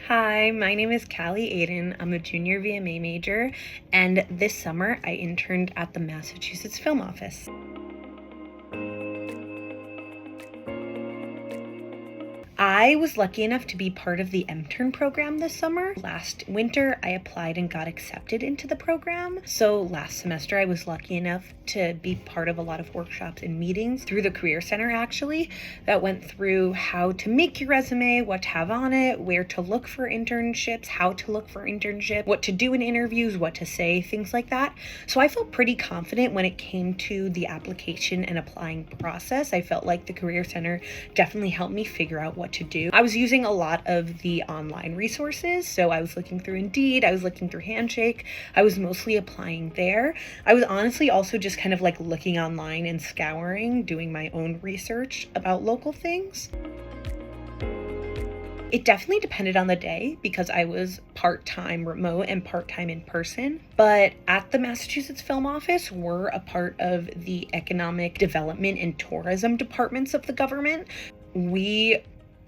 Hi, my name is Callie Adin. I'm a junior VMA major, and this summer I interned at the Massachusetts Film Office. I was lucky enough to be part of the Emtern program this summer. Last winter, I applied and got accepted into the program. So last semester, I was lucky enough to be part of a lot of workshops and meetings through the Career Center, actually, that went through how to make your resume, what to have on it, where to look for internships, how to look for internship, what to do in interviews, what to say, things like that. So I felt pretty confident when it came to the application and applying process. I felt like the Career Center definitely helped me figure out what to do. I was using a lot of the online resources, so I was looking through Indeed, I was looking through Handshake, I was mostly applying there. I was honestly also just kind of like looking online and scouring, doing my own research about local things. It definitely depended on the day because I was part-time remote and part-time in person. But at the Massachusetts Film Office, we're a part of the economic development and tourism departments of the government. We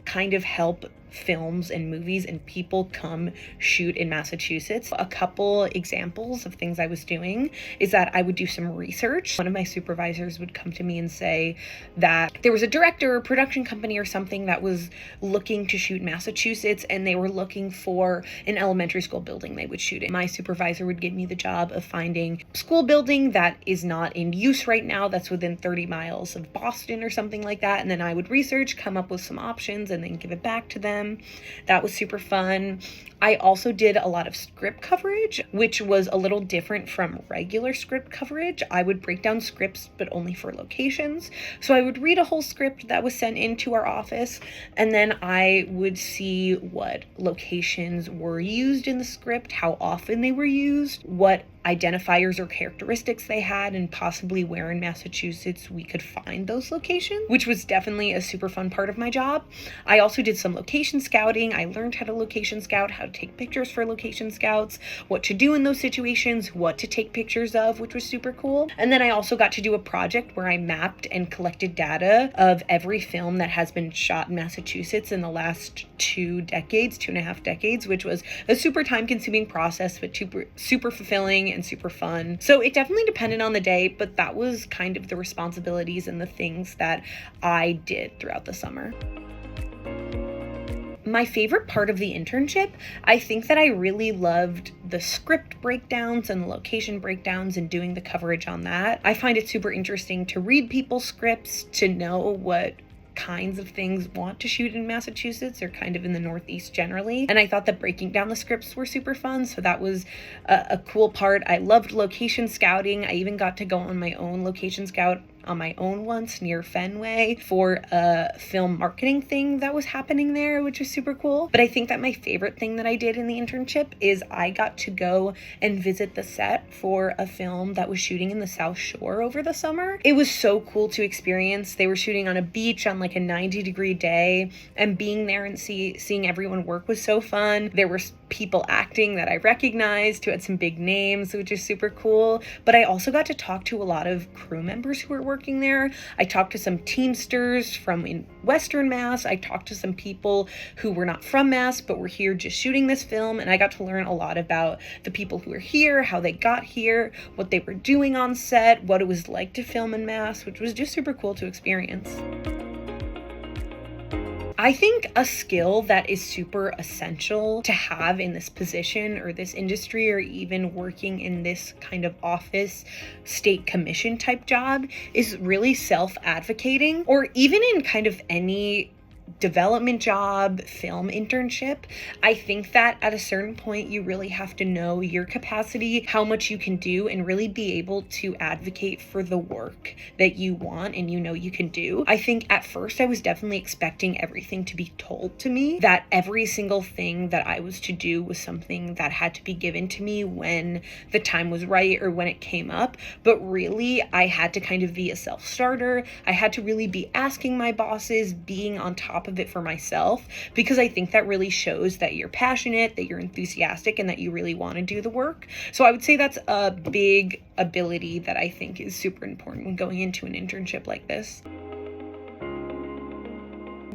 kind of help films and movies and people come shoot in Massachusetts. A couple examples of things I was doing is that I would do some research. One of my supervisors would come to me and say that there was a director or production company or something that was looking to shoot in Massachusetts and they were looking for an elementary school building they would shoot in. My supervisor would give me the job of finding a school building that is not in use right now, that's within 30 miles of Boston or something like that, and then I would research, come up with some options, and then give it back to them. That was super fun. I also did a lot of script coverage, which was a little different from regular script coverage. I would break down scripts, but only for locations. So I would read a whole script that was sent into our office, and then I would see what locations were used in the script, how often they were used, what identifiers or characteristics they had, and possibly where in Massachusetts we could find those locations, which was definitely a super fun part of my job. I also did some location scouting. I learned how to location scout, how to take pictures for location scouts, what to do in those situations, what to take pictures of, which was super cool. And then I also got to do a project where I mapped and collected data of every film that has been shot in Massachusetts in the last 2.5 decades, which was a super time-consuming process, but super fulfilling and super fun. So it definitely depended on the day, but that was kind of the responsibilities and the things that I did throughout the summer. My favorite part of the internship, I think that I really loved the script breakdowns and the location breakdowns and doing the coverage on that. I find it super interesting to read people's scripts, to know what kinds of things want to shoot in Massachusetts or kind of in the Northeast generally. And I thought that breaking down the scripts were super fun. So that was a cool part. I loved location scouting. I even got to go on my own location scout on my own once near Fenway for a film marketing thing that was happening there, which was super cool. But I think that my favorite thing that I did in the internship is I got to go and visit the set for a film that was shooting in the South Shore over the summer. It was so cool to experience. They were shooting on a beach on like a 90-degree day, and being there and seeing everyone work was so fun. There were people acting that I recognized who had some big names, which is super cool. But I also got to talk to a lot of crew members who were working there. I talked to some Teamsters from in Western Mass. I talked to some people who were not from Mass, but were here just shooting this film. And I got to learn a lot about the people who were here, how they got here, what they were doing on set, what it was like to film in Mass, which was just super cool to experience. I think a skill that is super essential to have in this position or this industry, or even working in this kind of office, state commission type job, is really self-advocating, or even in kind of any development job, film internship. I think that at a certain point, you really have to know your capacity, how much you can do, and really be able to advocate for the work that you want and you can do. I think at first I was definitely expecting everything to be told to me, that every single thing that I was to do was something that had to be given to me when the time was right or when it came up. But really, I had to kind of be a self-starter. I had to really be asking my bosses, being on top of it for myself, because I think that really shows that you're passionate, that you're enthusiastic, and that you really want to do the work. So I would say that's a big ability that I think is super important when going into an internship like this.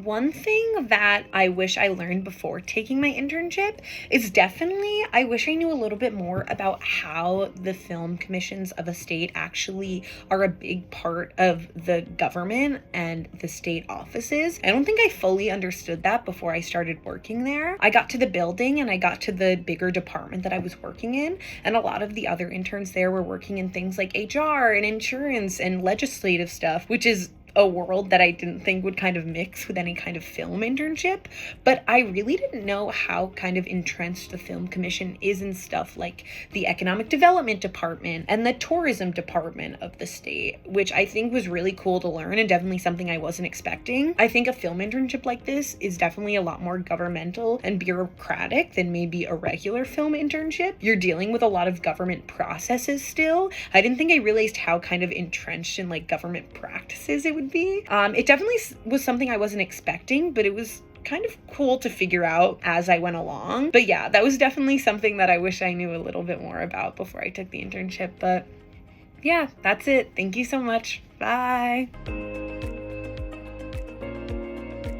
one thing that I wish I learned before taking my internship is definitely, I wish I knew a little bit more about how the film commissions of a state actually are a big part of the government and the state offices. I don't think I fully understood that before I started working there. I got to the building and I got to the bigger department that I was working in, and a lot of the other interns there were working in things like HR and insurance and legislative stuff, which is a world that I didn't think would kind of mix with any kind of film internship. But I really didn't know how kind of entrenched the film commission is in stuff like the economic development department and the tourism department of the state, which I think was really cool to learn and definitely something I wasn't expecting. I think a film internship like this is definitely a lot more governmental and bureaucratic than maybe a regular film internship. You're dealing with a lot of government processes still. I didn't think I realized how kind of entrenched in like government practices it would be. It definitely was something I wasn't expecting, but it was kind of cool to figure out as I went along. But yeah, that was definitely something that I wish I knew a little bit more about before I took the internship. But yeah, that's it. Thank you so much. Bye.